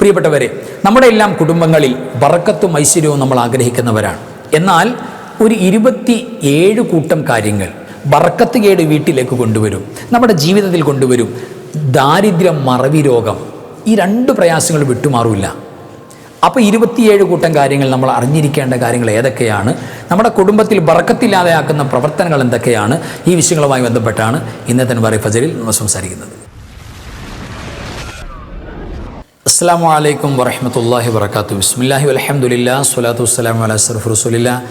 പ്രിയപ്പെട്ടവരെ, നമ്മുടെ എല്ലാം കുടുംബങ്ങളിൽ ബറക്കത്തും ഐശ്വര്യവും നമ്മൾ ആഗ്രഹിക്കുന്നവരാണ്. എന്നാൽ ഒരു 27 കൂട്ടം കാര്യങ്ങൾ ബറക്കത്ത് കേട് വീട്ടിലേക്ക് കൊണ്ടുവരും, നമ്മുടെ ജീവിതത്തിൽ കൊണ്ടുവരും. ദാരിദ്ര്യം, മറവി രോഗം, ഈ 2 പ്രയാസങ്ങൾ വിട്ടുമാറില്ല. അപ്പോൾ 27 കൂട്ടം കാര്യങ്ങൾ നമ്മൾ അറിഞ്ഞിരിക്കേണ്ട കാര്യങ്ങൾ ഏതൊക്കെയാണ്, നമ്മുടെ കുടുംബത്തിൽ ബറക്കത്തില്ലാതെയാക്കുന്ന പ്രവർത്തനങ്ങൾ എന്തൊക്കെയാണ്, ഈ വിഷയങ്ങളുമായി ബന്ധപ്പെട്ടാണ് ഇന്നത്തെ അൻവാർ ഫജറിൽ നമ്മൾ സംസാരിക്കുന്നത്. അസ്സലാമു അലൈക്കും വറഹ്മത്തുള്ളാഹി വബറകാതുഹു. ബിസ്മില്ലാഹി വൽഹംദുലില്ലാഹി സ്വലാത്തു വസ്സലാമു അലാ അഷ്റഫി റസൂലില്ലാഹി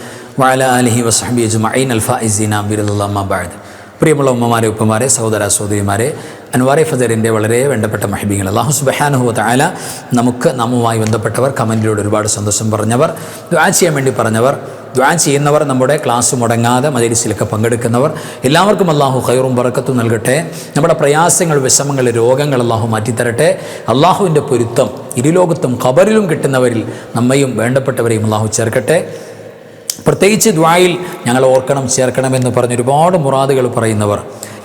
വഅലാ ആലിഹി വസഹ്ബിഹി അജ്മഈൻ അൽ ഫായിസീന ബിറളില്ലാഹി അമ്മാ ബഅദ്. പ്രിയമുള്ള ഉമ്മമാരെ, ഉപ്പമാരെ, സഹോദര സഹോദരിമാരെ, അൻവാർ ഫജറിൻ്റെ വളരെ വേണ്ടപ്പെട്ട മഹബീങ്ങൾ, അല്ലാഹു സുബ്ഹാനഹു വ തആല നമ്മുമായി ബന്ധപ്പെട്ടവർ, കമൻറ്റിലൂടെ ഒരുപാട് സന്തോഷം പറഞ്ഞവർ, ദുആ ചെയ്യാൻ വേണ്ടി പറഞ്ഞവർ, ദുആ ചെയ്യുന്നവർ, നമ്മുടെ ക്ലാസ് മുടങ്ങാതെ മജ്‌ലിസിലൊക്കെ പങ്കെടുക്കുന്നവർ, എല്ലാവർക്കും അല്ലാഹു ഖൈറും ബറക്കത്തും നൽകട്ടെ. നമ്മുടെ പ്രയാസങ്ങൾ, വിഷമങ്ങൾ, രോഗങ്ങൾ അല്ലാഹു മാറ്റിത്തരട്ടെ. അല്ലാഹുവിൻ്റെ പൊരുത്തം ഇരുലോകത്തും ഖബറിലും കിട്ടുന്നവരിൽ നമ്മയും വേണ്ടപ്പെട്ടവരെയും അല്ലാഹു ചേർക്കട്ടെ. പ്രത്യേകിച്ച് ദുആയിൽ ഞങ്ങൾ ഓർക്കണം, ചേർക്കണമെന്ന് പറഞ്ഞ് ഒരുപാട് മുറാദുകൾ പറയുന്നവർ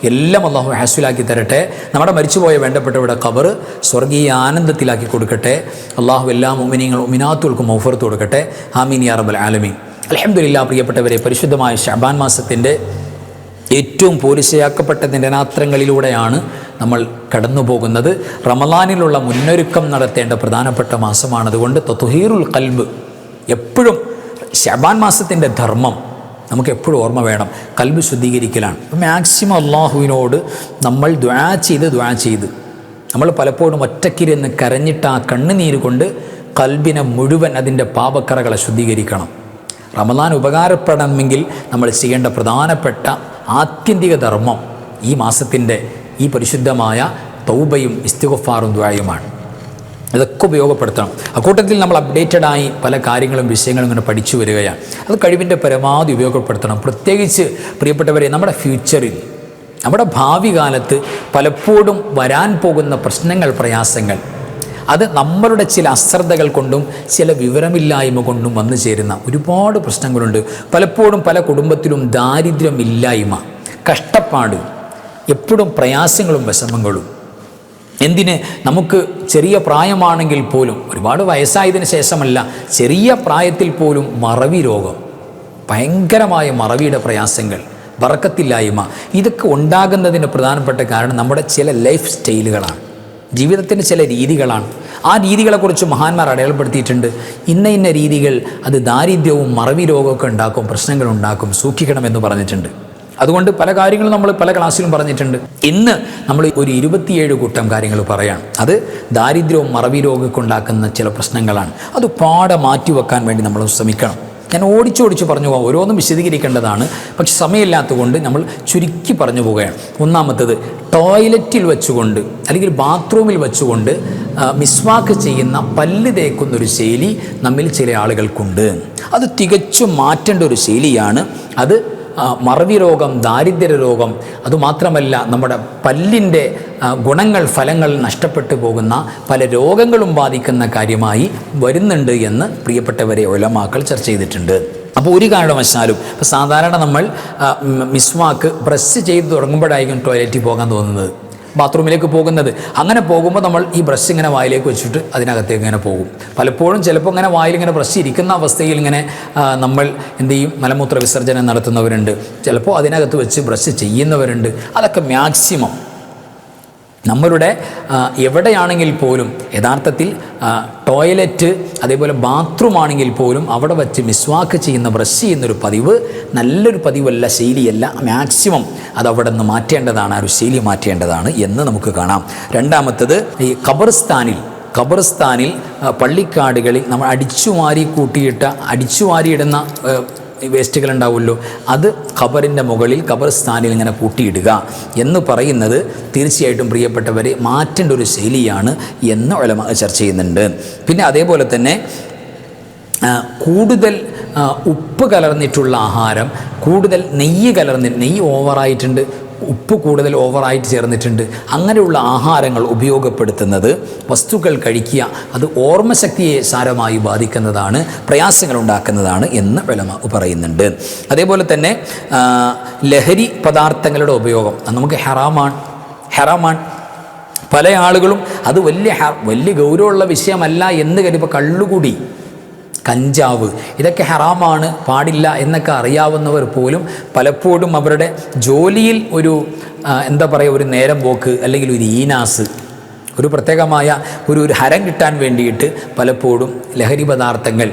എല്ലാം അല്ലാഹു ഹാസിലാക്കി തരട്ടെ. നമ്മുടെ മരിച്ചുപോയ വേണ്ടപ്പെട്ടവരുടെ ഖബർ സ്വർഗീയ ആനന്ദത്തിലാക്കി കൊടുക്കട്ടെ. അല്ലാഹു എല്ലാ മുഅ്മിനീങ്ങളും മുഅ്മിനാത്തുകൾക്കും മഗ്ഫിറത്ത് കൊടുക്കട്ടെ. ആമീൻ യാ റബ്ബൽ ആലമീൻ. അൽഹംദുലില്ലാ. പ്രിയപ്പെട്ടവരെ, പരിശുദ്ധമായ ശഅബാൻ മാസത്തിൻ്റെ ഏറ്റവും പോരിശയാക്കപ്പെട്ട ദിനരാത്രങ്ങളിലൂടെയാണ് നമ്മൾ കടന്നു പോകുന്നത്. റമളാനിലുള്ള മുന്നൊരുക്കം നടത്തേണ്ട പ്രധാനപ്പെട്ട മാസമാണ്. അതുകൊണ്ട് തത്ഹീറുൽ ഖൽബ്, എപ്പോഴും ശഅബാൻ മാസത്തിൻ്റെ ധർമ്മം നമുക്ക് എപ്പോഴും ഓർമ്മ വേണം, കൽബ് ശുദ്ധീകരിക്കലാണ്. മാക്സിമം അള്ളാഹുവിനോട് നമ്മൾ ദുആ ചെയ്ത് നമ്മൾ പലപ്പോഴും ഒറ്റക്കിരുന്ന് കരഞ്ഞിട്ട് ആ കണ്ണുനീര് കൊണ്ട് കൽബിനെ മുഴുവൻ അതിൻ്റെ പാപക്കറകളെ ശുദ്ധീകരിക്കണം. റമളാൻ ഉപകാരപ്പെടണമെങ്കിൽ നമ്മൾ ചെയ്യേണ്ട പ്രധാനപ്പെട്ട ആത്യന്തിക ധർമ്മം ഈ മാസത്തിൻ്റെ ഈ പരിശുദ്ധമായ തൗബയും ഇസ്തിഗ്ഫാറും ദുആയുമാണ്. ഇതൊക്കെ ഉപയോഗപ്പെടുത്തണം. അക്കൂട്ടത്തിൽ നമ്മൾ അപ്ഡേറ്റഡായി പല കാര്യങ്ങളും വിഷയങ്ങളും ഇങ്ങനെ പഠിച്ചു വരികയാണ്. അത് കഴിവിൻ്റെ പരമാവധി ഉപയോഗപ്പെടുത്തണം. പ്രത്യേകിച്ച് പ്രിയപ്പെട്ടവരെ, നമ്മുടെ ഫ്യൂച്ചറിൽ, നമ്മുടെ ഭാവി കാലത്ത് പലപ്പോഴും വരാൻ പോകുന്ന പ്രശ്നങ്ങൾ, പ്രയാസങ്ങൾ, അത് നമ്മളുടെ ചില അശ്രദ്ധകൾ കൊണ്ടും ചില വിവരമില്ലായ്മ കൊണ്ടും വന്നു ചേരുന്ന ഒരുപാട് പ്രശ്നങ്ങളുണ്ട്. പലപ്പോഴും പല കുടുംബത്തിലും ദാരിദ്ര്യമില്ലായ്മ, കഷ്ടപ്പാട്, എപ്പോഴും പ്രയാസങ്ങളും വിഷമങ്ങളും. എന്തിന്, നമുക്ക് ചെറിയ പ്രായമാണെങ്കിൽ പോലും, ഒരുപാട് വയസ്സായതിനു ശേഷമല്ല, ചെറിയ പ്രായത്തിൽ പോലും മറവി രോഗം, ഭയങ്കരമായ മറവിയുടെ പ്രയാസങ്ങൾ, ബറക്കത്തില്ലായ്മ, ഇതൊക്കെ ഉണ്ടാകുന്നതിന് പ്രധാനപ്പെട്ട കാരണം നമ്മുടെ ചില ലൈഫ് സ്റ്റൈലുകളാണ്, ജീവിതത്തിൻ്റെ ചില രീതികളാണ്. ആ രീതികളെക്കുറിച്ച് മഹാന്മാർ അടയാളപ്പെടുത്തിയിട്ടുണ്ട്. ഇന്ന രീതികൾ അത് ദാരിദ്ര്യവും മറവി രോഗമൊക്കെ ഉണ്ടാക്കും, പ്രശ്നങ്ങളുണ്ടാക്കും, സൂക്ഷിക്കണമെന്ന് പറഞ്ഞിട്ടുണ്ട്. അതുകൊണ്ട് പല കാര്യങ്ങളും നമ്മൾ പല ക്ലാസ്സിലും പറഞ്ഞിട്ടുണ്ട്. ഇന്ന് നമ്മൾ ഒരു 27 കൂട്ടം കാര്യങ്ങൾ പറയാം. അത് ദാരിദ്ര്യവും മറവി രോഗമൊക്കെ ഉണ്ടാക്കുന്ന ചില പ്രശ്നങ്ങളാണ്. അത് പാടെ മാറ്റിവെക്കാൻ വേണ്ടി നമ്മൾ ശ്രമിക്കണം. ഞാൻ ഓടിച്ചോടിച്ച് പറഞ്ഞു പോകാം, ഓരോന്നും വിശദീകരിക്കേണ്ടതാണ്. പക്ഷെ സമയമില്ലാത്തതുകൊണ്ട് നമ്മൾ ചുരുക്കി പറഞ്ഞു പോവുകയാണ്. ഒന്നാമത്തത്, ടോയ്ലറ്റിൽ വെച്ചുകൊണ്ട് അല്ലെങ്കിൽ ബാത്റൂമിൽ വെച്ചുകൊണ്ട് മിസ്വാക്ക് ചെയ്യുന്ന, പല്ല് തേക്കുന്നൊരു ശൈലി നമ്മിൽ ചില ആളുകൾക്കുണ്ട്. അത് തികച്ചും മാറ്റേണ്ട ഒരു ശൈലിയാണ്. അത് മറവി രോഗം, ദാരിദ്ര്യ രോഗം, അതുമാത്രമല്ല നമ്മുടെ പല്ലിൻ്റെ ഗുണങ്ങൾ, ഫലങ്ങൾ നഷ്ടപ്പെട്ടു പോകുന്ന പല രോഗങ്ങളും ബാധിക്കുന്ന കാര്യമായി വരുന്നുണ്ട് എന്ന് പ്രിയപ്പെട്ടവരെ ഉലമാക്കൾ ചർച്ച ചെയ്തിട്ടുണ്ട്. അപ്പോൾ ഒരു കാരണവശാലും, ഇപ്പോൾ സാധാരണ നമ്മൾ മിസ്വാക്ക് ബ്രഷ് ചെയ്ത് തുടങ്ങുമ്പോഴായിരിക്കും ടോയ്ലറ്റിൽ പോകാൻ തോന്നുന്നത്, ബാത്റൂമിലേക്ക് പോകുന്നത്. അങ്ങനെ പോകുമ്പോൾ നമ്മൾ ഈ ബ്രഷ് ഇങ്ങനെ വായിലേക്ക് വെച്ചിട്ട് അതിനകത്തേക്ക് ഇങ്ങനെ പോകും. പലപ്പോഴും ചിലപ്പോൾ ഇങ്ങനെ വായിലിങ്ങനെ ബ്രഷ് ഇരിക്കുന്ന അവസ്ഥയിൽ ഇങ്ങനെ നമ്മൾ എന്ത് ചെയ്യും, മലമൂത്ര വിസർജനം നടത്തുന്നവരുണ്ട്, ചിലപ്പോൾ അതിനകത്ത് വെച്ച് ബ്രഷ് ചെയ്യുന്നവരുണ്ട്. അതൊക്കെ മാക്സിമം നമ്മളുടെ എവിടെയാണെങ്കിൽ പോലും, യഥാർത്ഥത്തിൽ ടോയ്ലറ്റ് അതേപോലെ ബാത്റൂം ആണെങ്കിൽ പോലും അവിടെ വച്ച് മിസ്വാക്ക് ചെയ്യുന്ന, ബ്രഷ് ചെയ്യുന്നൊരു പതിവ് നല്ലൊരു പതിവല്ല, ശൈലിയല്ല. മാക്സിമം അതവിടെ നിന്ന് മാറ്റേണ്ടതാണ്, ആ ഒരു ശൈലി മാറ്റേണ്ടതാണ് എന്ന് നമുക്ക് കാണാം. രണ്ടാമത്തത്, ഈ ഖബർസ്ഥാനിൽ പള്ളിക്കാടുകളിൽ നമ്മൾ അടിച്ചുവാരിയിടുന്ന വേസ്റ്റുകൾ ഉണ്ടാവുമല്ലോ, അത് ഖബറിൻ്റെ മുകളിൽ, ഖബർസ്ഥാനിൽ ഇങ്ങനെ കൂട്ടിയിടുക എന്ന് പറയുന്നത് തീർച്ചയായിട്ടും പ്രിയപ്പെട്ടവരെ മാറ്റേണ്ട ഒരു ശൈലിയാണ് എന്ന് ഉലമാ ചർച്ച ചെയ്യുന്നുണ്ട്. പിന്നെ അതേപോലെ തന്നെ കൂടുതൽ ഉപ്പ് കലർന്നിട്ടുള്ള ആഹാരം, കൂടുതൽ നെയ്യ് ഓവറായിട്ടുണ്ട്, ഉപ്പ് കൂടുതൽ ഓവറായിട്ട് ചേർന്നിട്ടുണ്ട്, അങ്ങനെയുള്ള ആഹാരങ്ങൾ ഉപയോഗപ്പെടുത്തുന്നത്, വസ്തുക്കൾ കഴിക്കുക, അത് ഓർമ്മശക്തിയെ സാരമായി ബാധിക്കുന്നതാണ്, പ്രയാസങ്ങൾ ഉണ്ടാക്കുന്നതാണ് എന്ന് ഉലമാ പറയുന്നുണ്ട്. അതേപോലെ തന്നെ ലഹരി പദാർത്ഥങ്ങളുടെ ഉപയോഗം നമുക്ക് ഹറാമാണ്. പല ആളുകളും അത് വലിയ ഗൗരവമുള്ള വിഷയമല്ല എന്ന് കരുതുമ്പോൾ കള്ളുകുടി, കഞ്ചാവ് ഇതൊക്കെ ഹറാമാണ്, പാടില്ല എന്നൊക്കെ അറിയാവുന്നവർ പോലും പലപ്പോഴും അവരുടെ ജോലിയിൽ ഒരു ഒരു നേരം പോക്ക് അല്ലെങ്കിൽ ഒരു ഈനാസ്, ഒരു പ്രത്യേകമായ ഒരു ഹരം കിട്ടാൻ വേണ്ടിയിട്ട് പലപ്പോഴും ലഹരി പദാർത്ഥങ്ങൾ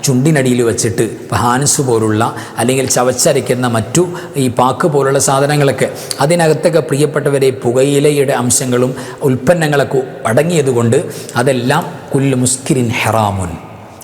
ചുണ്ടിനടിയിൽ വെച്ചിട്ട് ഹാൻസ് പോലുള്ള അല്ലെങ്കിൽ ചവച്ചരയ്ക്കുന്ന മറ്റു ഈ പാക്ക് പോലുള്ള സാധനങ്ങളൊക്കെ അതിനകത്തൊക്കെ പ്രിയപ്പെട്ടവരെ പുകയിലയുടെ അംശങ്ങളും ഉൽപ്പന്നങ്ങളൊക്കെ അടങ്ങിയതുകൊണ്ട് അതെല്ലാം കുല്ലു മുസ്കിരിൻ ഹറാമുൻ,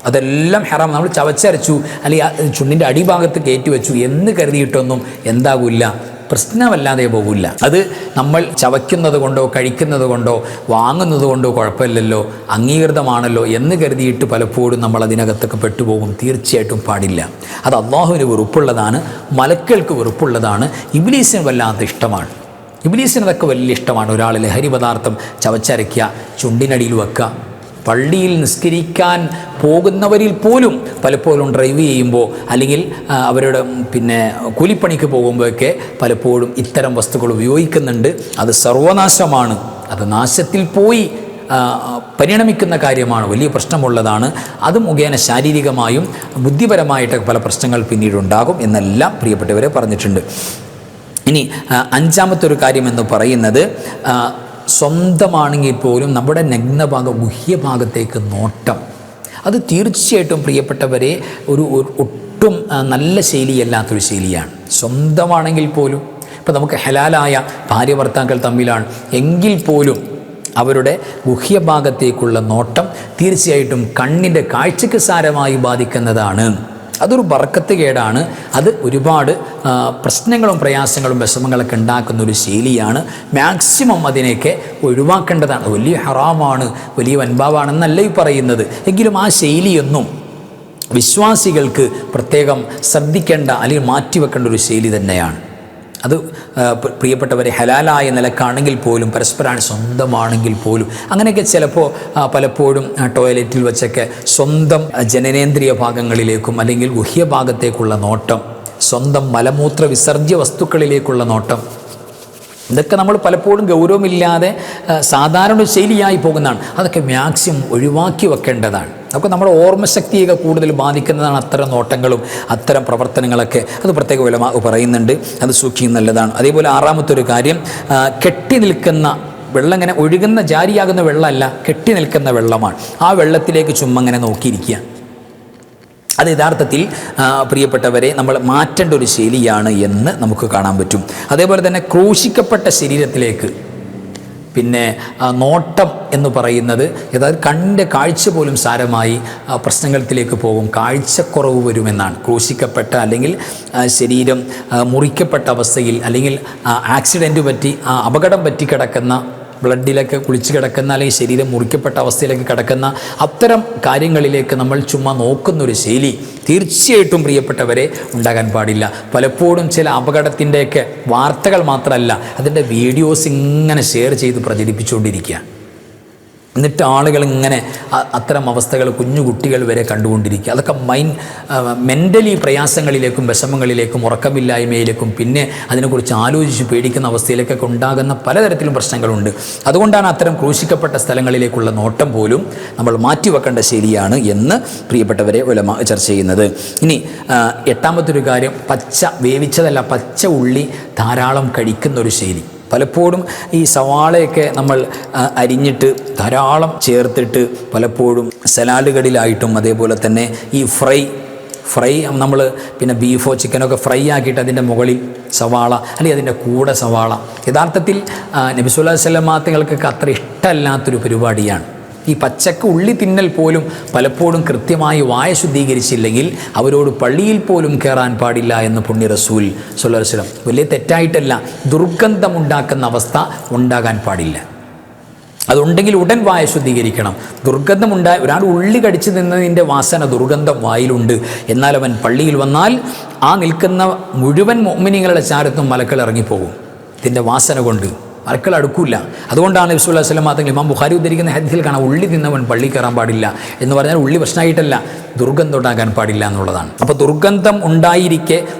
അതെല്ലാം ഹറാം. നമ്മൾ ചവച്ചരച്ചു അല്ലെങ്കിൽ ചുണ്ടിൻ്റെ അടിഭാഗത്ത് കയറ്റി വെച്ചു എന്ന് കരുതിയിട്ടൊന്നും എന്താകില്ല, പ്രശ്നമല്ലാതെ പോകില്ല. അത് നമ്മൾ ചവയ്ക്കുന്നത് കൊണ്ടോ കഴിക്കുന്നത് കൊണ്ടോ വാങ്ങുന്നത് കൊണ്ടോ കുഴപ്പമില്ലല്ലോ, അംഗീകൃതമാണല്ലോ എന്ന് കരുതിയിട്ട് പലപ്പോഴും നമ്മൾ അതിനകത്തൊക്കെ പെട്ടുപോകും. തീർച്ചയായിട്ടും പാടില്ല. അത് അള്ളാഹുവിന് വെറുപ്പുള്ളതാണ്, മലക്കുകൾക്ക് വെറുപ്പുള്ളതാണ്, ഇബ്ലീസിന് വല്ലാത്ത ഇഷ്ടമാണ്. ഇബ്ലീസിന് അതൊക്കെ വലിയ ഇഷ്ടമാണ്. ഒരാൾ ലഹരി പദാർത്ഥം ചവച്ചരയ്ക്കുക, ചുണ്ടിനടിയിൽ വെക്കുക. പള്ളിയിൽ നിസ്കരിക്കാൻ പോകുന്നവരിൽ പോലും പലപ്പോഴും ഡ്രൈവ് ചെയ്യുമ്പോൾ അല്ലെങ്കിൽ അവരുടെ കൂലിപ്പണിക്ക് പോകുമ്പോഴൊക്കെ പലപ്പോഴും ഇത്തരം വസ്തുക്കൾ ഉപയോഗിക്കുന്നുണ്ട്. അത് സർവനാശമാണ്, അത് നാശത്തിൽ പോയി പരിണമിക്കുന്ന കാര്യമാണ്, വലിയ പ്രശ്നമുള്ളതാണ്. അത് മുഖേന ശാരീരികമായും ബുദ്ധിപരമായിട്ടൊക്കെ പല പ്രശ്നങ്ങൾ പിന്നീടുണ്ടാകും എന്നെല്ലാം പ്രിയപ്പെട്ടവരെ പറഞ്ഞിട്ടുണ്ട്. ഇനി അഞ്ചാമത്തെ ഒരു കാര്യം എന്ന് പറയുന്നത് സ്വന്തമാണെങ്കിൽ പോലും നമ്മുടെ നഗ്നഭാഗം ഗുഹ്യഭാഗത്തേക്ക് നോട്ടം, അത് തീർച്ചയായിട്ടും പ്രിയപ്പെട്ടവരെ ഒരു ഒട്ടും നല്ല ശൈലിയല്ലാത്തൊരു ശൈലിയാണ്. സ്വന്തമാണെങ്കിൽ പോലും ഇപ്പോൾ നമുക്ക് ഹലാലായ ഭാര്യ ഭർത്താക്കൾ തമ്മിലാണ് എങ്കിൽ പോലും അവരുടെ ഗുഹ്യഭാഗത്തേക്കുള്ള നോട്ടം തീർച്ചയായിട്ടും കണ്ണിൻ്റെ കാഴ്ചയ്ക്ക് സാരമായി ബാധിക്കുന്നതാണ്. അതൊരു ബർക്കത്ത് കേടാണ്. അത് ഒരുപാട് പ്രശ്നങ്ങളും പ്രയാസങ്ങളും വിഷമങ്ങളൊക്കെ ഉണ്ടാക്കുന്ന ഒരു ശൈലിയാണ്. മാക്സിമം അതിനെയൊക്കെ ഒഴിവാക്കേണ്ടതാണ്. വലിയ ഹറാമാണ്, വലിയ വൻപാവാണെന്നല്ല ഈ പറയുന്നത്. എങ്കിലും ആ ശൈലിയൊന്നും വിശ്വാസികൾക്ക് പ്രത്യേകം ശ്രദ്ധിക്കേണ്ട അല്ലെങ്കിൽ മാറ്റിവെക്കേണ്ട ഒരു ശൈലി തന്നെയാണ്. അത് പ്രിയപ്പെട്ടവരെ ഹലാലായ നിലക്കാണെങ്കിൽ പോലും പരസ്പരാണ് സ്വന്തമാണെങ്കിൽ പോലും അങ്ങനെയൊക്കെ ചിലപ്പോൾ പലപ്പോഴും ടോയ്ലറ്റിൽ വെച്ചൊക്കെ സ്വന്തം ജനനേന്ദ്രിയ ഭാഗങ്ങളിലേക്കും അല്ലെങ്കിൽ ഗുഹ്യഭാഗത്തേക്കുള്ള നോട്ടം, സ്വന്തം മലമൂത്ര വിസർജ്യ വസ്തുക്കളിലേക്കുള്ള നോട്ടം, ഇതൊക്കെ നമ്മൾ പലപ്പോഴും ഗൗരവമില്ലാതെ സാധാരണ ശൈലിയായി പോകുന്നതാണ്. അതൊക്കെ മാക്സിമം ഒഴിവാക്കി വെക്കേണ്ടതാണ്. അപ്പോൾ നമ്മുടെ ഓർമ്മശക്തിയൊക്കെ കൂടുതൽ ബാധിക്കുന്നതാണ് അത്തരം നോട്ടങ്ങളും അത്തരം പ്രവർത്തനങ്ങളൊക്കെ. അത് പ്രത്യേക ഉലമാ പറയുന്നുണ്ട്, അത് സൂക്ഷിക്കുന്നത് നല്ലതാണ്. അതേപോലെ ആറാമത്തെ ഒരു കാര്യം, കെട്ടി നിൽക്കുന്ന വെള്ളം, ഇങ്ങനെ ഒഴുകുന്ന ജാരിയാകുന്ന വെള്ളമല്ല, കെട്ടി നിൽക്കുന്ന വെള്ളമാണ്. ആ വെള്ളത്തിലേക്ക് ചുമ്മാ ഇങ്ങനെ നോക്കിയിരിക്കുക. അത് യഥാർത്ഥത്തിൽ പ്രിയപ്പെട്ടവരെ നമ്മൾ മാറ്റേണ്ട ഒരു ശൈലിയാണ് എന്ന് നമുക്ക് കാണാൻ പറ്റും. അതേപോലെ തന്നെ ക്രൂശിക്കപ്പെട്ട ശരീരത്തിലേക്ക് നോട്ടം എന്ന് പറയുന്നത് അതായത് കണ്ണിൻ്റെ കാഴ്ച പോലും സാരമായി പ്രശ്നങ്ങളിലേക്ക് പോകും, കാഴ്ചക്കുറവ് വരുമെന്നാണ്. ക്രൂശിക്കപ്പെട്ട അല്ലെങ്കിൽ ശരീരം മുറിക്കപ്പെട്ട അവസ്ഥയിൽ അല്ലെങ്കിൽ ആക്സിഡൻറ്റ് പറ്റി അപകടം പറ്റി കിടക്കുന്ന, ബ്ലഡിലൊക്കെ കുളിച്ച് കിടക്കുന്ന അല്ലെങ്കിൽ ശരീരം മുറിക്കപ്പെട്ട അവസ്ഥയിലേക്ക് കിടക്കുന്ന അത്തരം കാര്യങ്ങളിലേക്ക് നമ്മൾ ചുമ്മാ നോക്കുന്നൊരു ശൈലി തീർച്ചയായിട്ടും പ്രിയപ്പെട്ടവരെ ഉണ്ടാകാൻ പാടില്ല. പലപ്പോഴും ചില അപകടത്തിൻ്റെയൊക്കെ വാർത്തകൾ മാത്രമല്ല, അതിൻ്റെ വീഡിയോസ് ഇങ്ങനെ ഷെയർ ചെയ്ത് പ്രചരിപ്പിച്ചുകൊണ്ടിരിക്കുക. എന്നിട്ട് ആളുകൾ ഇങ്ങനെ അത്തരം അവസ്ഥകൾ കുഞ്ഞു കുട്ടികൾ വരെ കണ്ടുകൊണ്ടിരിക്കുക. അതൊക്കെ മെൻ്റലി പ്രയാസങ്ങളിലേക്കും വിഷമങ്ങളിലേക്കും ഉറക്കമില്ലായ്മയിലേക്കും പിന്നെ അതിനെക്കുറിച്ച് ആലോചിച്ച് പേടിക്കുന്ന അവസ്ഥയിലേക്കൊക്കെ ഉണ്ടാകുന്ന പലതരത്തിലും പ്രശ്നങ്ങളുണ്ട്. അതുകൊണ്ടാണ് അത്തരം ക്രൂശിക്കപ്പെട്ട സ്ഥലങ്ങളിലേക്കുള്ള നോട്ടം പോലും നമ്മൾ മാറ്റിവെക്കേണ്ട ശൈലിയാണ് എന്ന് പ്രിയപ്പെട്ടവരെ ഉലമാ ചർച്ച ചെയ്യുന്നത്. ഇനി എട്ടാമത്തൊരു കാര്യം, വേവിച്ചതല്ല പച്ച ഉള്ളി ധാരാളം കഴിക്കുന്നൊരു ശൈലി. പലപ്പോഴും ഈ സവാളയൊക്കെ നമ്മൾ അരിഞ്ഞിട്ട് ധാരാളം ചേർത്തിട്ട് പലപ്പോഴും സലാഡുകളിലായിട്ടും അതേപോലെ തന്നെ ഈ ഫ്രൈ നമ്മൾ ബീഫോ ചിക്കനൊക്കെ ഫ്രൈ ആക്കിയിട്ട് അതിൻ്റെ മുകളിൽ സവാള അല്ലെങ്കിൽ അതിൻ്റെ കൂടെ സവാള, യഥാർത്ഥത്തിൽ നബി സല്ലല്ലാഹു അലൈഹി വസല്ലം തങ്ങൾക്കൊക്കെ അത്ര ഇഷ്ടമല്ലാത്തൊരു പരിപാടിയാണ്. ഈ പച്ചക്ക് ഉള്ളി തിന്നൽ പോലും പലപ്പോഴും കൃത്യമായി വായ ശുദ്ധീകരിച്ചില്ലെങ്കിൽ അവരോട് പള്ളിയിൽ പോലും കയറാൻ പാടില്ല എന്ന് പുണ്യ റസൂൽ സല്ലല്ലാഹു അലൈഹി വസല്ലം. വലിയ തെറ്റായിട്ടല്ല, ദുർഗന്ധമുണ്ടാക്കുന്ന അവസ്ഥ ഉണ്ടാകാൻ പാടില്ല. അതുണ്ടെങ്കിൽ ഉടൻ വായ ശുദ്ധീകരിക്കണം. ഒരാൾ ഉള്ളി കടിച്ചു നിന്നതിൻ്റെ വാസന, ദുർഗന്ധം വായിലുണ്ട്, എന്നാൽ അവൻ പള്ളിയിൽ വന്നാൽ ആ നിൽക്കുന്ന മുഴുവൻ മുഅ്മിനീങ്ങളുടെ ചാരത്തും മലക്കൾ ഇറങ്ങിപ്പോകും ഇതിൻ്റെ വാസന കൊണ്ട്. മലക്കൾ അടുക്കില്ല. അതുകൊണ്ടാണ് നബി സല്ലല്ലാഹു അലൈഹി വസല്ലം തങ്ങൾ ഇമാം ബുഖാരി ഉദ്ധരിക്കുന്ന ഹദീസിൽ കാണാം, ഉള്ളി തിന്നവൻ പള്ളി കയറാൻ പാടില്ല എന്ന് പറഞ്ഞാൽ ഉള്ളി പ്രശ്നമായിട്ടല്ല, ദുർഗന്ധം ഉണ്ടാകാൻ പാടില്ല എന്നുള്ളതാണ്. അപ്പോൾ ദുർഗന്ധം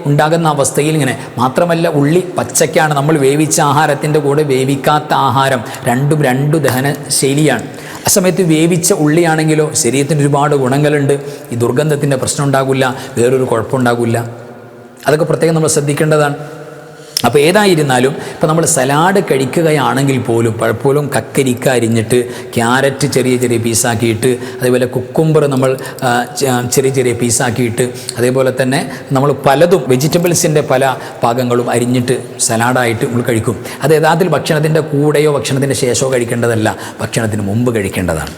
ഉണ്ടാകുന്ന അവസ്ഥയിൽ ഇങ്ങനെ മാത്രമല്ല, ഉള്ളി പച്ചക്കാണ്, നമ്മൾ വേവിച്ച ആഹാരത്തിൻ്റെ കൂടെ വേവിക്കാത്ത ആഹാരം രണ്ടും രണ്ട് ദഹന ശൈലിയാണ്. ആ സമയത്ത് വേവിച്ച ഉള്ളിയാണെങ്കിലോ ശരീരത്തിന് ഒരുപാട് ഗുണങ്ങളുണ്ട്, ഈ ദുർഗന്ധത്തിൻ്റെ പ്രശ്നം ഉണ്ടാകില്ല, വേറൊരു കുഴപ്പമുണ്ടാകില്ല. അതൊക്കെ പ്രത്യേകം നമ്മൾ ശ്രദ്ധിക്കേണ്ടതാണ്. അപ്പോൾ ഏതായിരുന്നാലും ഇപ്പോൾ നമ്മൾ സലാഡ് കഴിക്കുകയാണെങ്കിൽ പോലും പലപ്പോഴും കക്കരിക്ക അരിഞ്ഞിട്ട്, ക്യാരറ്റ് ചെറിയ ചെറിയ പീസാക്കിയിട്ട്, അതേപോലെ കുക്കുംബർ നമ്മൾ ചെറിയ ചെറിയ പീസാക്കിയിട്ട്, അതേപോലെ തന്നെ നമ്മൾ പലതും വെജിറ്റബിൾസിൻ്റെ പല ഭാഗങ്ങളും അരിഞ്ഞിട്ട് സലാഡായിട്ട് നമ്മൾ കഴിക്കും. അത് യഥാർത്ഥത്തിൽ ഭക്ഷണത്തിൻ്റെ കൂടെയോ ഭക്ഷണത്തിൻ്റെ ശേഷമോ കഴിക്കേണ്ടതല്ല, ഭക്ഷണത്തിന് മുമ്പ് കഴിക്കേണ്ടതാണ്.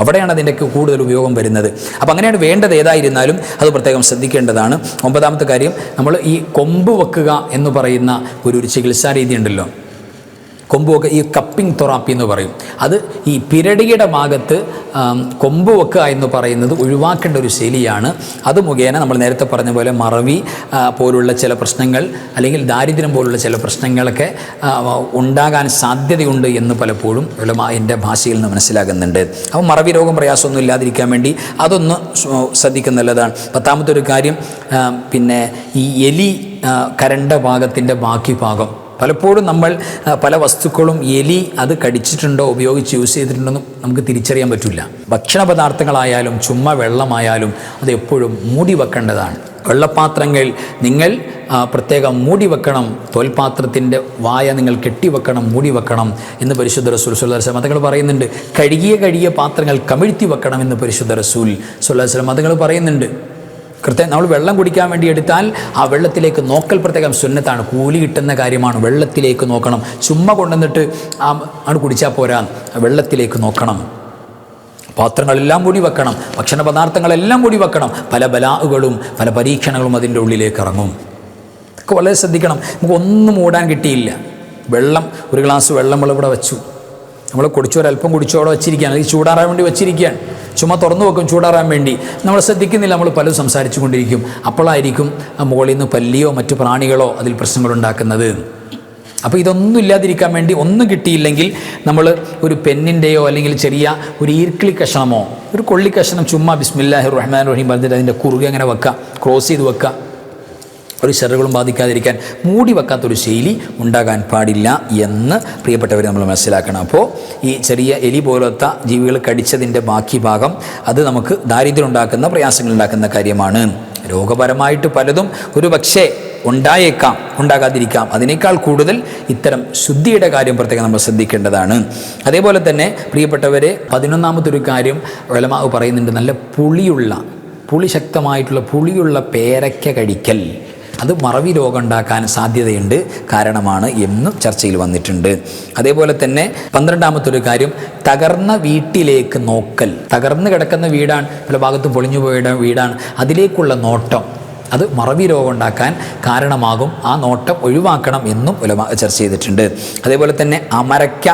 അവിടെയാണ് അതിൻ്റെയൊക്കെ കൂടുതൽ ഉപയോഗം വരുന്നത്. അപ്പോൾ അങ്ങനെയാണ് വേണ്ടത്. ഏതായിരുന്നാലും അത് പ്രത്യേകം ശ്രദ്ധിക്കേണ്ടതാണ്. 9ാമത്തെ കാര്യം, നമ്മൾ ഈ കൊമ്പ് വെക്കുക എന്ന് പറയുന്ന ഒരു ചികിത്സാ രീതി ഉണ്ടല്ലോ, കൊമ്പ് വെക്കുക, ഈ കപ്പിംഗ് തെറാപ്പി എന്ന് പറയും. അത് ഈ പിരടിയുടെ ഭാഗത്ത് കൊമ്പ് വെക്കുക എന്ന് പറയുന്നത് ഒഴിവാക്കേണ്ട ഒരു ശൈലിയാണ്. അത് മുഖേന നമ്മൾ നേരത്തെ പറഞ്ഞ പോലെ മറവി പോലുള്ള ചില പ്രശ്നങ്ങൾ അല്ലെങ്കിൽ ദാരിദ്ര്യം പോലുള്ള ചില പ്രശ്നങ്ങളൊക്കെ ഉണ്ടാകാൻ സാധ്യതയുണ്ട് എന്ന് പലപ്പോഴും ഉലമാഇൻ്റെ ഭാഷയിൽ നിന്ന് മനസ്സിലാകുന്നുണ്ട്. അപ്പോൾ മറവി രോഗം പ്രയാസമൊന്നും ഇല്ലാതിരിക്കാൻ വേണ്ടി അതൊന്ന് ശ്രദ്ധിക്കുന്ന നല്ലതാണ്. 10ാമത്തെ ഒരു കാര്യം, പിന്നെ ഈ എലി കരണ്ട ഭാഗത്തിൻ്റെ ബാക്കി ഭാഗം, പലപ്പോഴും നമ്മൾ പല വസ്തുക്കളും എലി അത് കടിച്ചിട്ടുണ്ടോ ഉപയോഗിച്ച് യൂസ് ചെയ്തിട്ടുണ്ടോ നമുക്ക് തിരിച്ചറിയാൻ പറ്റില്ല. ഭക്ഷണ പദാർത്ഥങ്ങളായാലും ചുമ്മാ വെള്ളമായാലും അത് എപ്പോഴും മൂടി വെക്കേണ്ടതാണ്. വെള്ളപാത്രങ്ങൾ നിങ്ങൾ പ്രത്യേകം മൂടി വെക്കണം, തോൽപാത്രത്തിൻ്റെ വായ നിങ്ങൾ കെട്ടിവെക്കണം, മൂടി വെക്കണം എന്ന് പരിശുദ്ധ റസൂൽ സ്വല്ലല്ലാഹു അലൈഹി വസല്ലം തങ്ങൾ പറയുന്നുണ്ട്. കഴുകിയ പാത്രങ്ങൾ കമിഴ്ത്തി വെക്കണം എന്ന് പരിശുദ്ധ റസൂൽ സ്വല്ലല്ലാഹു അലൈഹി വസല്ലം തങ്ങൾ പറയുന്നുണ്ട്. കൃത്യം നമ്മൾ വെള്ളം കുടിക്കാൻ വേണ്ടി എടുത്താൽ ആ വെള്ളത്തിലേക്ക് നോക്കൽ പ്രത്യേകം സുന്നത്താണ്, കൂലി കിട്ടുന്ന കാര്യമാണ്. വെള്ളത്തിലേക്ക് നോക്കണം, ചുമ്മാ കൊണ്ടുവന്നിട്ട് ആണ് കുടിച്ചാൽ പോരാ, വെള്ളത്തിലേക്ക് നോക്കണം. പാത്രങ്ങളെല്ലാം മൂടി വെക്കണം, ഭക്ഷണ പദാർത്ഥങ്ങളെല്ലാം മൂടി വെക്കണം. പല ബലാഉകളും പല പരീക്ഷണങ്ങളും അതിൻ്റെ ഉള്ളിലേക്ക് ഇറങ്ങും. ഒക്കെ വളരെ ശ്രദ്ധിക്കണം. നമുക്കൊന്നും മൂടാൻ കിട്ടിയില്ല. വെള്ളം, ഒരു ഗ്ലാസ് വെള്ളം നമ്മളിവിടെ വെച്ചു, നമ്മൾ ഒരല്പം കുടിച്ചോടെ വെച്ചിരിക്കുകയാണ്, അല്ലെങ്കിൽ ചൂടാറാൻ വേണ്ടി വെച്ചിരിക്കുകയാണ്, ചുമ്മാ തുറന്നു വെക്കും ചൂടാറാൻ വേണ്ടി. നമ്മൾ ശ്രദ്ധിക്കുന്നില്ല, നമ്മൾ പലതും സംസാരിച്ചു കൊണ്ടിരിക്കും. അപ്പോഴായിരിക്കും മുകളിൽ നിന്ന് പല്ലിയോ മറ്റു പ്രാണികളോ അതിൽ പ്രശ്നങ്ങളുണ്ടാക്കുന്നത്. അപ്പോൾ ഇതൊന്നും ഇല്ലാതിരിക്കാൻ വേണ്ടി ഒന്നും കിട്ടിയില്ലെങ്കിൽ നമ്മൾ ഒരു പെന്നിൻ്റെയോ അല്ലെങ്കിൽ ചെറിയ ഒരു ഈർക്കിളി കഷ്ണമോ ഒരു കൊള്ളി കഷ്ണം ചുമ്മാ ബിസ്മില്ലാഹിർ റഹ്മാനിർ റഹീം പറഞ്ഞിട്ട് അതിൻ്റെ കുറുകെ അങ്ങനെ വെക്കുക, ക്രോസ് ചെയ്ത് വെക്കുക. ഒരു ഷെറുകളും ബാധിക്കാതിരിക്കാൻ മൂടി വെക്കാത്തൊരു ശൈലി ഉണ്ടാകാൻ പാടില്ല എന്ന് പ്രിയപ്പെട്ടവർ നമ്മൾ മനസ്സിലാക്കണം. അപ്പോൾ ഈ ചെറിയ എലി പോലത്തെ ജീവികൾ കടിച്ചതിൻ്റെ ബാക്കി ഭാഗം അത് നമുക്ക് ദാരിദ്ര്യം ഉണ്ടാക്കുന്ന, പ്രയാസങ്ങൾ ഉണ്ടാക്കുന്ന കാര്യമാണ്. രോഗപരമായിട്ട് പലതും ഒരു പക്ഷേ ഉണ്ടായേക്കാം, ഉണ്ടാകാതിരിക്കാം. അതിനേക്കാൾ കൂടുതൽ ഇത്തരം ശുദ്ധിയുടെ കാര്യം പ്രത്യേകം നമ്മൾ ശ്രദ്ധിക്കേണ്ടതാണ്. അതേപോലെ തന്നെ പ്രിയപ്പെട്ടവരെ, 11ാമത്തെ ഒരു കാര്യം ഉലമാ പറയുന്നുണ്ട്, നല്ല ശക്തമായിട്ടുള്ള പുളിയുള്ള പേരയ്ക്ക കഴിക്കൽ അത് മറവി രോഗം ഉണ്ടാക്കാൻ സാധ്യതയുണ്ട്, കാരണമാണ് എന്നും ചർച്ചയിൽ വന്നിട്ടുണ്ട്. അതേപോലെ തന്നെ 12ാമത്തെ ഒരു കാര്യം, തകർന്ന വീട്ടിലേക്ക് നോക്കൽ. തകർന്ന് കിടക്കുന്ന വീടാണ്, പല ഭാഗത്തും പൊളിഞ്ഞു പോയ വീടാണ്, അതിലേക്കുള്ള നോട്ടം അത് മറവി രോഗം ഉണ്ടാക്കാൻ കാരണമാകും. ആ നോട്ടം ഒഴിവാക്കണം എന്നും ഉലമാ ചർച്ച ചെയ്തിട്ടുണ്ട്. അതേപോലെ തന്നെ അമരയ്ക്ക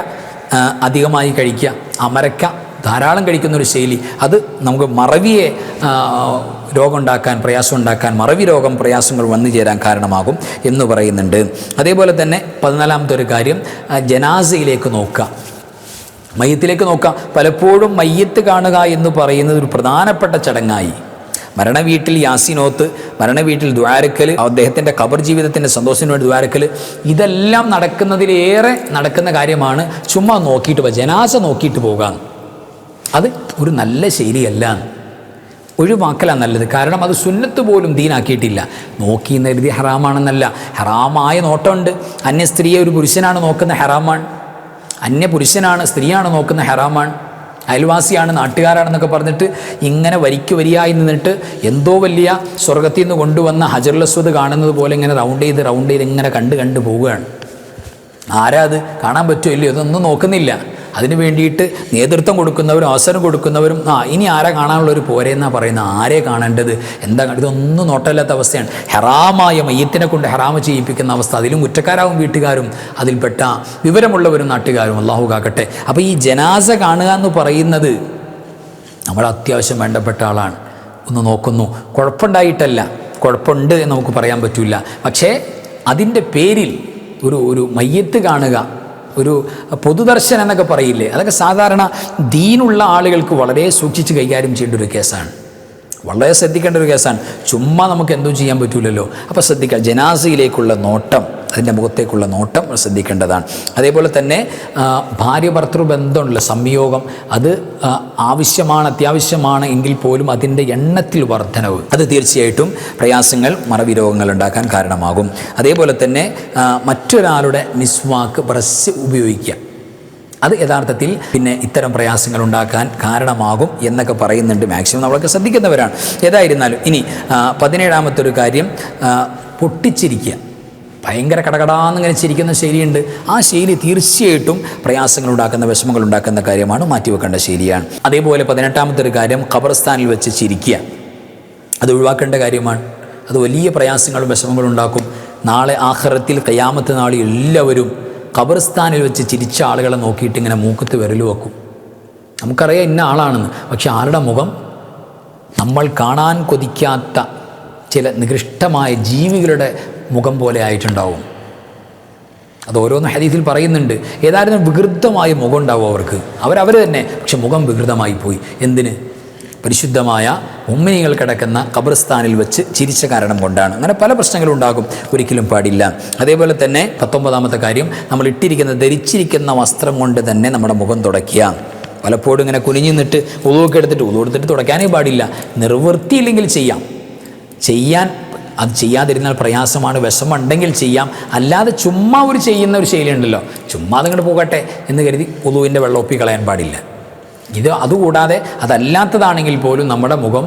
അധികമായി കഴിക്കുക, അമരയ്ക്ക ധാരാളം കഴിക്കുന്നൊരു ശൈലി അത് നമുക്ക് മറവിയെ രോഗം ഉണ്ടാക്കാൻ, പ്രയാസം ഉണ്ടാക്കാൻ, മറവി രോഗം പ്രയാസങ്ങൾ വന്നു ചേരാൻ കാരണമാകും എന്ന് പറയുന്നുണ്ട്. അതേപോലെ തന്നെ 14ാമത്തെ ഒരു കാര്യം, ജനാസയിലേക്ക് നോക്കുക, മയ്യത്തിലേക്ക് നോക്കുക. പലപ്പോഴും മയ്യത്ത് കാണുക എന്ന് പറയുന്നത് ഒരു പ്രധാനപ്പെട്ട ചടങ്ങായി. മരണവീട്ടിൽ യാസീനോത്ത്, മരണവീട്ടിൽ ദ്വാരക്കൽ, അദ്ദേഹത്തിൻ്റെ ഖബർ ജീവിതത്തിൻ്റെ സന്തോഷത്തിന് വേണ്ടി ദ്വാരക്കൽ, ഇതെല്ലാം നടക്കുന്നതിലേറെ നടക്കുന്ന കാര്യമാണ് ചുമ്മാ നോക്കിയിട്ട് ജനാസ നോക്കിയിട്ട് പോകാൻ. അത് ഒരു നല്ല ശൈലിയല്ല, ഒഴിവാക്കലാണ് നല്ലത്. കാരണം അത് സുന്നത്ത് പോലും ദീനാക്കിയിട്ടില്ല. നോക്കി എന്ന് കരുതി ഹറാമാണെന്നല്ല, ഹറാമായ നോട്ടമുണ്ട്. അന്യ സ്ത്രീയെ ഒരു പുരുഷനാണ് നോക്കുന്ന ഹറാമാണ്, അന്യ പുരുഷനാണ് സ്ത്രീയാണ് നോക്കുന്ന ഹറാമാണ്, അയൽവാസിയാണ് നാട്ടുകാരാണെന്നൊക്കെ പറഞ്ഞിട്ട് ഇങ്ങനെ വരിയായി നിന്നിട്ട് എന്തോ വലിയ സ്വർഗത്തിൽ നിന്ന് കൊണ്ടുവന്ന ഹജറുൽ അസ്വദ് കാണുന്നത് പോലെ ഇങ്ങനെ റൗണ്ട് ചെയ്ത് ഇങ്ങനെ കണ്ട് പോവുകയാണ്. ആരാ അത് കാണാൻ പറ്റുമോ ഇല്ലയോ ഇതൊന്നും നോക്കുന്നില്ല. അതിന് വേണ്ടിയിട്ട് നേതൃത്വം കൊടുക്കുന്നവരും അവസരം കൊടുക്കുന്നവരും ഇനി ആരാ കാണാനുള്ളൊരു പോരെന്നാണ് പറയുന്നത്. ആരെ കാണേണ്ടത്, എന്താ, ഇതൊന്നും നോട്ടമില്ലാത്ത അവസ്ഥയാണ്. ഹെറാമായ മയ്യത്തിനെ കൊണ്ട് ഹെറാമ ചെയ്യിപ്പിക്കുന്ന അവസ്ഥ. അതിലും കുറ്റക്കാരാവും വീട്ടുകാരും, അതിൽപ്പെട്ട വിവരമുള്ളവരും നാട്ടുകാരും, അള്ളാഹു കാക്കട്ടെ. അപ്പോൾ ഈ ജനാസ കാണുക എന്ന് പറയുന്നത് നമ്മൾ അത്യാവശ്യം വേണ്ടപ്പെട്ട ആളാണ്, ഒന്ന് നോക്കുന്നു, കുഴപ്പമുണ്ടായിട്ടല്ല, കുഴപ്പമുണ്ട് എന്ന് നമുക്ക് പറയാൻ പറ്റില്ല. പക്ഷേ അതിൻ്റെ പേരിൽ ഒരു മയ്യത്ത് കാണുക, ഒരു പൊതുദർശനം എന്നൊക്കെ പറയില്ലേ, അതൊക്കെ സാധാരണ ദീനുള്ള ആളുകൾക്ക് വളരെ സൂക്ഷിച്ച് കൈകാര്യം ചെയ്യേണ്ട ഒരു കേസാണ്, വളരെ ശ്രദ്ധിക്കേണ്ട ഒരു കേസാണ്. ചുമ്മാ നമുക്ക് എന്തും ചെയ്യാൻ പറ്റൂലല്ലോ. അപ്പോൾ ശ്രദ്ധിക്കുക, ജനാസയിലേക്കുള്ള നോട്ടം, അതിൻ്റെ മുഖത്തേക്കുള്ള നോട്ടം ശ്രദ്ധിക്കേണ്ടതാണ്. അതേപോലെ തന്നെ ഭാര്യ ഭർത്തൃ ബന്ധമുള്ള സംയോഗം അത് ആവശ്യമാണ്, അത്യാവശ്യമാണ് എങ്കിൽ പോലും അതിൻ്റെ എണ്ണത്തിൽ വർധനവ് അത് തീർച്ചയായിട്ടും പ്രയാസങ്ങൾ, മറവി രോഗങ്ങൾ ഉണ്ടാക്കാൻ കാരണമാകും. അതേപോലെ തന്നെ മറ്റൊരാളുടെ മിസ്വാക്ക്, ബ്രഷ് ഉപയോഗിക്കുക, അത് യഥാർത്ഥത്തിൽ പിന്നെ ഇത്തരം പ്രയാസങ്ങൾ ഉണ്ടാക്കാൻ കാരണമാകും എന്നൊക്കെ പറയുന്നുണ്ട്. മാക്സിമം നമ്മളൊക്കെ ശ്രദ്ധിക്കുന്നവരാണ്. ഏതായിരുന്നാലും ഇനി 17ാമത്തെ ഒരു കാര്യം, പൊട്ടിച്ചിരിക്കുക. ഭയങ്കര കടകടാന്നിങ്ങനെ ചിരിക്കുന്ന ശൈലിയുണ്ട്. ആ ശൈലി തീർച്ചയായിട്ടും പ്രയാസങ്ങൾ ഉണ്ടാക്കുന്ന, വിഷമങ്ങൾ ഉണ്ടാക്കുന്ന കാര്യമാണ്, മാറ്റിവെക്കേണ്ട ശൈലിയാണ്. അതേപോലെ 18ാമത്തെ ഒരു കാര്യം, ഖബർസ്ഥാനിൽ വെച്ച് ചിരിക്കുക. അത് ഒഴിവാക്കേണ്ട കാര്യമാണ്. അത് വലിയ പ്രയാസങ്ങളും വിഷമങ്ങളും ഉണ്ടാക്കും. നാളെ ആഖിറത്തിൽ ഖിയാമത്ത് നാളിൽ എല്ലാവരും ഖബർസ്ഥാനിൽ വെച്ച് ചിരിച്ച ആളുകളെ നോക്കിയിട്ട് ഇങ്ങനെ മൂക്കത്ത് വിരൽ വെക്കും. നമുക്കറിയാം ഇന്ന ആളാണെന്ന്, പക്ഷെ ആരുടെ മുഖം നമ്മൾ കാണാൻ കൊതിക്കാത്ത ചില നികൃഷ്ടമായ ജീവികളുടെ മുഖം പോലെ ആയിട്ടുണ്ടാവും. അത് ഓരോന്ന് ഹദീസിൽ പറയുന്നുണ്ട്. ഏതായാലും വികൃതമായ മുഖം ഉണ്ടാവും അവർക്ക്, അവർ തന്നെ, പക്ഷെ മുഖം വികൃതമായി പോയി. എന്തിന്? പരിശുദ്ധമായ മുഅ്മിനീങ്ങൾ കിടക്കുന്ന ഖബർസ്ഥാനിൽ വെച്ച് ചിരിച്ച കാരണം കൊണ്ടാണ്. അങ്ങനെ പല പ്രശ്നങ്ങളും ഉണ്ടാകും, ഒരിക്കലും പാടില്ല. അതേപോലെ തന്നെ 19ാമത്തെ കാര്യം, നമ്മൾ ധരിച്ചിരിക്കുന്ന വസ്ത്രം കൊണ്ട് തന്നെ നമ്മുടെ മുഖം തുടയ്ക്കുക. പലപ്പോഴും ഇങ്ങനെ കുനിഞ്ഞു നിന്നിട്ട് ഉളുവൊക്കെ എടുത്തിട്ട് തുടയ്ക്കാനേ പാടില്ല. നിർവൃത്തിയില്ലെങ്കിൽ ചെയ്യാൻ അത് ചെയ്യാതിരുന്നാൽ പ്രയാസമാണ്, വിഷമമുണ്ടെങ്കിൽ ചെയ്യാം. അല്ലാതെ ചുമ്മാ ചെയ്യുന്ന ഒരു ശൈലി ഉണ്ടല്ലോ, ചുമ്മാ അതങ്ങോട്ട് പോകട്ടെ എന്ന് കരുതി ഉളുവിൻ്റെ വെള്ളം ഒപ്പിക്കളയാൻ പാടില്ല. അതുകൂടാതെ അതല്ലാത്തതാണെങ്കിൽ പോലും നമ്മുടെ മുഖം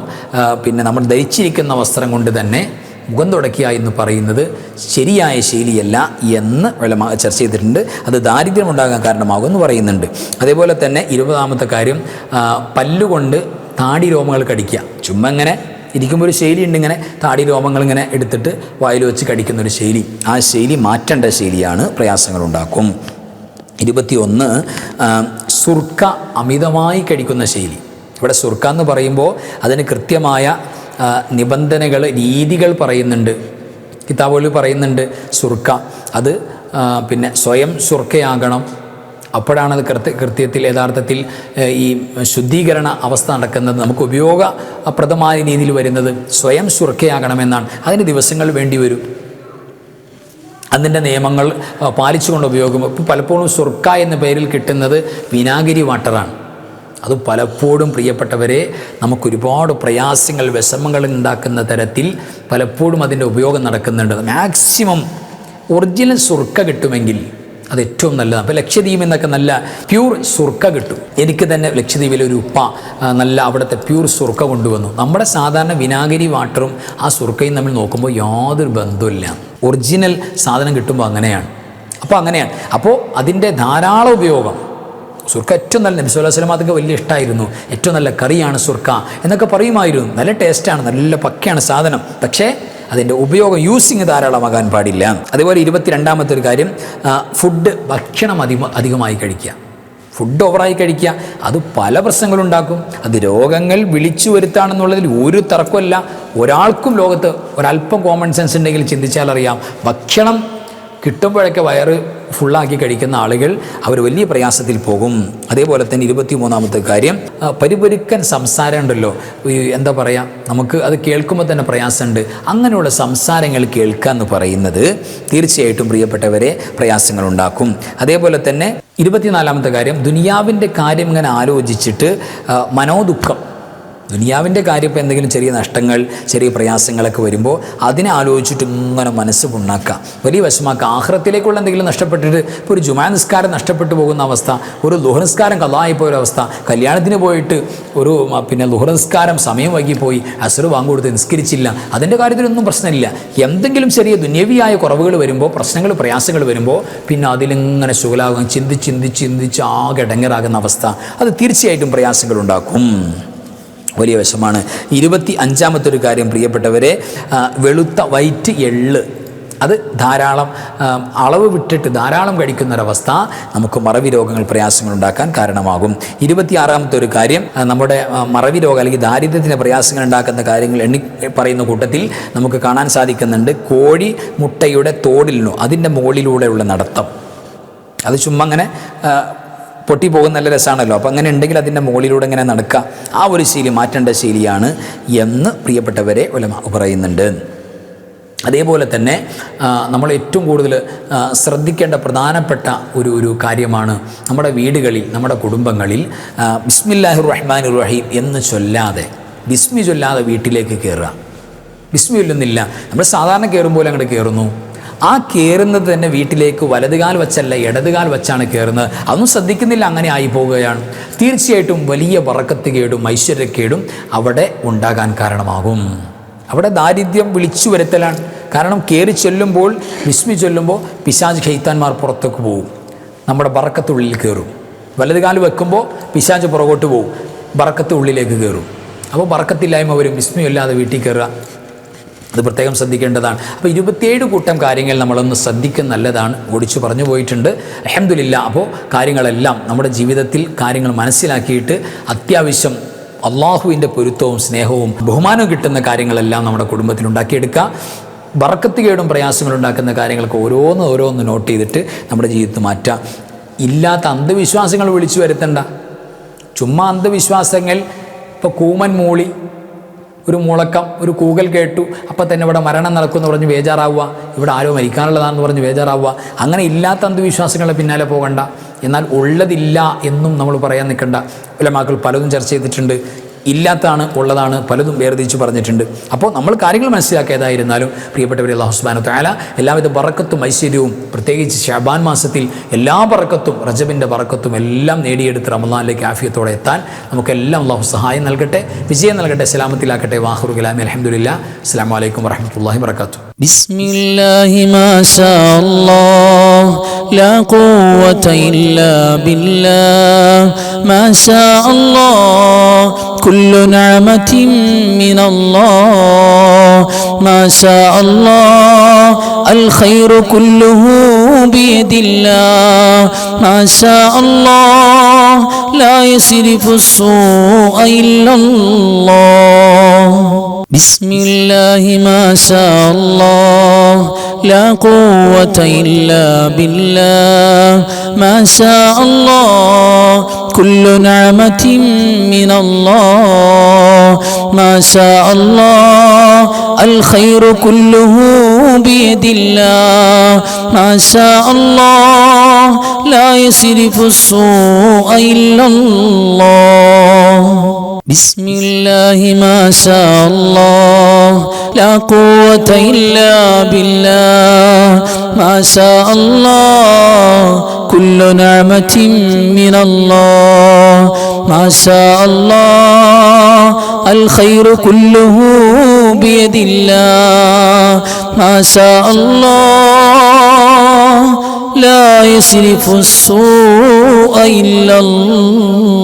പിന്നെ നമ്മൾ ധരിച്ചിരിക്കുന്ന വസ്ത്രം കൊണ്ട് തന്നെ മുഖം തുടയ്ക്കുക എന്ന് പറയുന്നത് ശരിയായ ശൈലിയല്ല എന്ന് ചർച്ച ചെയ്തിട്ടുണ്ട്. അത് ദാരിദ്ര്യം ഉണ്ടാകാൻ കാരണമാകുമെന്ന് പറയുന്നുണ്ട്. അതേപോലെ തന്നെ 20ാമത്തെ കാര്യം, പല്ലുകൊണ്ട് താടി രോമങ്ങൾ കടിക്കുക. ചുമ്മാ ഇങ്ങനെ ഇരിക്കുമ്പോൾ ഒരു ശൈലി ഉണ്ട്, ഇങ്ങനെ താടി രോമങ്ങൾ ഇങ്ങനെ എടുത്തിട്ട് വായിൽ വെച്ച് കടിക്കുന്നൊരു ശൈലി. ആ ശൈലി മാറ്റേണ്ട ശൈലിയാണ്, പ്രയാസങ്ങളുണ്ടാക്കും. 21 സുർക്ക അമിതമായി കഴിക്കുന്ന ശൈലി. ഇവിടെ സുർക്ക എന്ന് പറയുമ്പോൾ അതിന് കൃത്യമായ നിബന്ധനകൾ, രീതികൾ പറയുന്നുണ്ട്. കിതാബുകളിൽ പറയുന്നുണ്ട് സുർക്ക അത് പിന്നെ സ്വയം സുർക്കയാകണം. അപ്പോഴാണത് കൃത്യത്തിൽ യഥാർത്ഥത്തിൽ ഈ ശുദ്ധീകരണ അവസ്ഥ നടക്കുന്നത്, നമുക്ക് ഉപയോഗപ്രദമായ രീതിയിൽ വരുന്നത് സ്വയം സുർക്കയാകണമെന്നാണ്. അതിന് ദിവസങ്ങൾ വേണ്ടി വരും. അതിൻ്റെ നിയമങ്ങൾ പാലിച്ചുകൊണ്ട് ഉപയോഗം. ഇപ്പോൾ പലപ്പോഴും സുർക്ക എന്ന പേരിൽ കിട്ടുന്നത് വിനാഗിരി വാട്ടറാണ്. അത് പലപ്പോഴും പ്രിയപ്പെട്ടവരെ നമുക്കൊരുപാട് പ്രയാസങ്ങൾ, വിഷമങ്ങൾ ഉണ്ടാക്കുന്ന തരത്തിൽ പലപ്പോഴും അതിൻ്റെ ഉപയോഗം നടക്കുന്നുണ്ട്. മാക്സിമം ഒറിജിനൽ സുർക്ക കിട്ടുമെങ്കിൽ അത് ഏറ്റവും നല്ലതാണ്. അപ്പോൾ ലക്ഷദ്വീപിൽ നിന്നൊക്കെ നല്ല പ്യൂർ സുർക്ക കിട്ടും. എനിക്ക് തന്നെ ലക്ഷദ്വീപിലെ ഒരു ഉപ്പ നല്ല അവിടുത്തെ പ്യൂർ സുർക്ക കൊണ്ടുവന്നു. നമ്മുടെ സാധാരണ വിനാഗിരി വാട്ടറും ആ സുർക്കയും തമ്മിൽ നോക്കുമ്പോൾ യാതൊരു ബന്ധമില്ല. ഒറിജിനൽ സാധനം കിട്ടുമ്പോൾ അങ്ങനെയാണ്. അപ്പോൾ അതിൻ്റെ ധാരാളം ഉപയോഗം. സുർക്ക ഏറ്റവും നല്ല, നബി സ്വല്ലല്ലാഹു അലൈഹി വസല്ലം അതൊക്കെ വലിയ ഇഷ്ടമായിരുന്നു. ഏറ്റവും നല്ല കറിയാണ് സുർക്ക എന്നൊക്കെ പറയുമായിരുന്നു. നല്ല ടേസ്റ്റാണ്, നല്ല പക്കയാണ് സാധനം. പക്ഷേ അതിൻ്റെ ഉപയോഗം, യൂസിങ് ധാരാളമാകാൻ പാടില്ല. അതുപോലെ 22ാമത്തെ ഒരു കാര്യം, ഭക്ഷണം അധികമായി കഴിക്കുക. ഫുഡ് ഓവറായി കഴിക്കുക, അത് പല പ്രശ്നങ്ങളുണ്ടാക്കും. അത് രോഗങ്ങൾ വിളിച്ചു വരുത്താണെന്നുള്ളതിൽ ഒരു തർക്കമല്ല. ഒരാൾക്കും ലോകത്ത് ഒരല്പം കോമൺ സെൻസ് ഉണ്ടെങ്കിൽ ചിന്തിച്ചാൽ അറിയാം, ഭക്ഷണം കിട്ടുമ്പോഴൊക്കെ വയറ് ഫുള്ളാക്കി കഴിക്കുന്ന ആളുകൾ അവർ വലിയ പ്രയാസത്തിൽ പോകും. അതേപോലെ തന്നെ 23ാമത്തെ കാര്യം, പരിപരുക്കൻ സംസാരം ഉണ്ടല്ലോ, എന്താ പറയുക, നമുക്ക് അത് കേൾക്കുമ്പോൾ തന്നെ പ്രയാസമുണ്ട്. അങ്ങനെയുള്ള സംസാരങ്ങൾ കേൾക്കുക എന്ന് പറയുന്നത് തീർച്ചയായിട്ടും പ്രിയപ്പെട്ടവരെ പ്രയാസങ്ങളുണ്ടാക്കും. അതേപോലെ തന്നെ 24ാമത്തെ കാര്യം, ദുനിയാവിൻ്റെ കാര്യം ഇങ്ങനെ ആലോചിച്ചിട്ട് മനോദുഃഖം. ദുനിയാവിൻ്റെ കാര്യം ഇപ്പോൾ എന്തെങ്കിലും ചെറിയ നഷ്ടങ്ങൾ, ചെറിയ പ്രയാസങ്ങളൊക്കെ വരുമ്പോൾ അതിനെ ആലോചിച്ചിട്ട് ഇങ്ങനെ മനസ്സ് പുണ്ണാക്കുക, വലിയ വിഷമാക്കുക. ആഖിറത്തിലേക്കുള്ള എന്തെങ്കിലും നഷ്ടപ്പെട്ടിട്ട്, ഇപ്പോൾ ഒരു ജുമാ നിസ്കാരം നഷ്ടപ്പെട്ടു പോകുന്ന അവസ്ഥ, ഒരു ളുഹർ നിസ്കാരം ഖളായിപ്പോയൊരവസ്ഥ, കല്യാണത്തിന് പോയിട്ട് ഒരു പിന്നെ ളുഹർ നിസ്കാരം സമയം വൈകിപ്പോയി, അസ്ർ വാങ്ങി കൊടുത്ത് നിസ്കരിച്ചില്ല, അതിൻ്റെ കാര്യത്തിലൊന്നും പ്രശ്നമില്ല. എന്തെങ്കിലും ചെറിയ ദുന്യവിയായ കുറവുകൾ വരുമ്പോൾ, പ്രശ്നങ്ങൾ, പ്രയാസങ്ങൾ വരുമ്പോൾ പിന്നെ അതിലിങ്ങനെ ശുഗലാകും, ചിന്തിച്ച് ആകെ ഇടങ്ങേറാകുന്ന അവസ്ഥ. അത് തീർച്ചയായിട്ടും പ്രയാസങ്ങളുണ്ടാക്കും, വലിയ വിഷമാണ്. 25ാമത്തെ ഒരു കാര്യം പ്രിയപ്പെട്ടവരെ, വെളുത്ത വൈറ്റ് എള്ള്, അത് ധാരാളം അളവ് വിട്ടിട്ട് ധാരാളം കഴിക്കുന്നൊരവസ്ഥ നമുക്ക് മറവി രോഗങ്ങൾ, പ്രയാസങ്ങൾ ഉണ്ടാക്കാൻ കാരണമാകും. 26ാമത്തെ ഒരു കാര്യം, നമ്മുടെ മറവി രോഗം അല്ലെങ്കിൽ ദാരിദ്ര്യത്തിന് പ്രയാസങ്ങൾ ഉണ്ടാക്കുന്ന കാര്യങ്ങൾ എണ്ണി പറയുന്ന കൂട്ടത്തിൽ നമുക്ക് കാണാൻ സാധിക്കുന്നുണ്ട്. കോഴി മുട്ടയുടെ തോടിലിനോ അതിൻ്റെ മുകളിലൂടെയുള്ള നടത്തം, അത് ചുമ്മാ അങ്ങനെ പൊട്ടിപ്പോകുന്ന നല്ല രസമാണല്ലോ. അപ്പോൾ അങ്ങനെ ഉണ്ടെങ്കിൽ അതിൻ്റെ മുകളിലൂടെ ഇങ്ങനെ നടക്കുക, ആ ഒരു ശൈലി മാറ്റേണ്ട ശൈലിയാണ് എന്ന് പ്രിയപ്പെട്ടവരെ ഉലമാ പറയുന്നുണ്ട്. അതേപോലെ തന്നെ നമ്മൾ ഏറ്റവും കൂടുതൽ ശ്രദ്ധിക്കേണ്ട പ്രധാനപ്പെട്ട ഒരു കാര്യമാണ് നമ്മുടെ വീടുകളിൽ, നമ്മുടെ കുടുംബങ്ങളിൽ ബിസ്മില്ലാഹിർ റഹ്മാനിർ റഹീം എന്ന് ചൊല്ലാതെ, ബിസ്മി ചൊല്ലാതെ വീട്ടിലേക്ക് കയറുക. ബിസ്മി ചൊല്ലുന്നില്ല, നമ്മൾ സാധാരണ കയറുമ്പോൾ അങ്ങോട്ട് കയറുന്നു. ആ കയറുന്നത് തന്നെ വീട്ടിലേക്ക് വലതുകാൽ വച്ചല്ല ഇടതുകാൽ വച്ചാണ് കയറുന്നത്. അതൊന്നും ശ്രദ്ധിക്കുന്നില്ല, അങ്ങനെ ആയി പോവുകയാണ്. തീർച്ചയായിട്ടും വലിയ ബറക്കത്ത് കേടും ഐശ്വര്യക്കേടും അവിടെ ഉണ്ടാകാൻ കാരണമാകും. അവിടെ ദാരിദ്ര്യം വിളിച്ചു വരുത്തലാണ്. കാരണം കയറി ചൊല്ലുമ്പോൾ, ബിസ്മി ചൊല്ലുമ്പോൾ പിശാച് ഷൈത്താന്മാർ പുറത്തേക്ക് പോകും, നമ്മുടെ ബറക്കത്തുള്ളിൽ കയറും. വലതുകാൽ വെക്കുമ്പോൾ പിശാച് പുറകോട്ട് പോകും, ബറക്കത്ത് ഉള്ളിലേക്ക് കയറും. അപ്പോൾ ബറക്കത്തില്ലായ്മ വരും. ബിസ്മി അല്ലാതെ വീട്ടിൽ കയറുക, അത് പ്രത്യേകം ശ്രദ്ധിക്കേണ്ടതാണ്. അപ്പോൾ 27 കൂട്ടം കാര്യങ്ങൾ നമ്മളൊന്ന് ശ്രദ്ധിക്കുന്ന നല്ലതാണ്. ഓടിച്ചു പറഞ്ഞു പോയിട്ടുണ്ട്, അൽഹംദുലില്ലാ. അപ്പോൾ കാര്യങ്ങളെല്ലാം നമ്മുടെ ജീവിതത്തിൽ കാര്യങ്ങൾ മനസ്സിലാക്കിയിട്ട് അത്യാവശ്യം അള്ളാഹുവിൻ്റെ പൊരുത്തവും സ്നേഹവും ബഹുമാനവും കിട്ടുന്ന കാര്യങ്ങളെല്ലാം നമ്മുടെ കുടുംബത്തിൽ ഉണ്ടാക്കിയെടുക്കുക. ബറക്കത്ത് കേടും പ്രയാസങ്ങളുണ്ടാക്കുന്ന കാര്യങ്ങൾക്ക് ഓരോന്ന് നോട്ട് ചെയ്തിട്ട് നമ്മുടെ ജീവിതത്തിൽ മാറ്റുക. ഇല്ലാത്ത അന്ധവിശ്വാസങ്ങൾ വിളിച്ചു വരുത്തണ്ട. ചുമ്മാ അന്ധവിശ്വാസങ്ങൾ, ഇപ്പോൾ കൂമൻ മൂളി, ഒരു മുളക്കം, ഒരു കൂകൽ കേട്ടു, അപ്പം തന്നെ ഇവിടെ മരണം നടക്കുമെന്ന് പറഞ്ഞ് ബേജാറാവുക, ഇവിടെ ആരോ മരിക്കാനുള്ളതാണെന്ന് പറഞ്ഞ് ബേജാറാവുക. അങ്ങനെ ഇല്ലാത്ത അന്ധവിശ്വാസങ്ങളെ പിന്നാലെ പോകണ്ട. എന്നാൽ ഉള്ളതില്ല എന്നും നമ്മൾ പറയാൻ നിൽക്കണ്ട. ഉലമാക്കൾ പലതും ചർച്ച ചെയ്തിട്ടുണ്ട്. ഇല്ലാത്തതാണ് ഉള്ളതാണ് പലതും വേർതിരിച്ച് പറഞ്ഞിട്ടുണ്ട്. അപ്പോൾ നമ്മൾ കാര്യങ്ങൾ മനസ്സിലാക്കുക. ഏതായിരുന്നാലും പ്രിയപ്പെട്ടവരെ, അല്ലാഹു സുബ്ഹാനഹു വ തആല എല്ലാവിധ ബറക്കത്തും ഐശ്വര്യവും പ്രത്യേകിച്ച് ശഅബാൻ മാസത്തിൽ എല്ലാ ബറക്കത്തും, റജബിൻ്റെ ബറക്കത്തും എല്ലാം നേടിയെടുത്ത് റമളാനിലേക്ക് ആഫിയത്തോടെ എത്താൻ നമുക്കെല്ലാം അല്ലാഹു സഹായം നൽകട്ടെ, വിജയം നൽകട്ടെ, സലാമത്തിലാക്കട്ടെ. വാഖിറു കലാമി അൽഹംദുലില്ലാഹ്. അസ്സലാമു അലൈക്കും വറഹ്മത്തുള്ളാഹി വബറകാതുഹു. ബിസ്മില്ലാഹി മാഷാ അല്ലാഹ് ലാ ഖുവത ഇല്ലാ ബില്ലാഹ് മാഷാ അല്ലാഹ് കുല്ലു നിഅമതിൻ മിനല്ലാഹ് മാഷാ അല്ലാഹ് അൽ ഖൈറു കുല്ലുഹു ബിയദില്ലാഹ് മാഷാ അല്ലാഹ് ലാ യസ്രിഫു السوء إلا الله بسم الله ما شاء الله لا قوة إلا بالله ما شاء الله كل نعمة من الله ما شاء الله الخير كله بيد الله ما شاء الله لا يصرف السوء إلا الله بسم الله ما شاء الله لا قوة إلا بالله ما شاء الله كل نعمة من الله ما شاء الله الخير كله بيد الله ما شاء الله لا يصرف السوء إلا الله.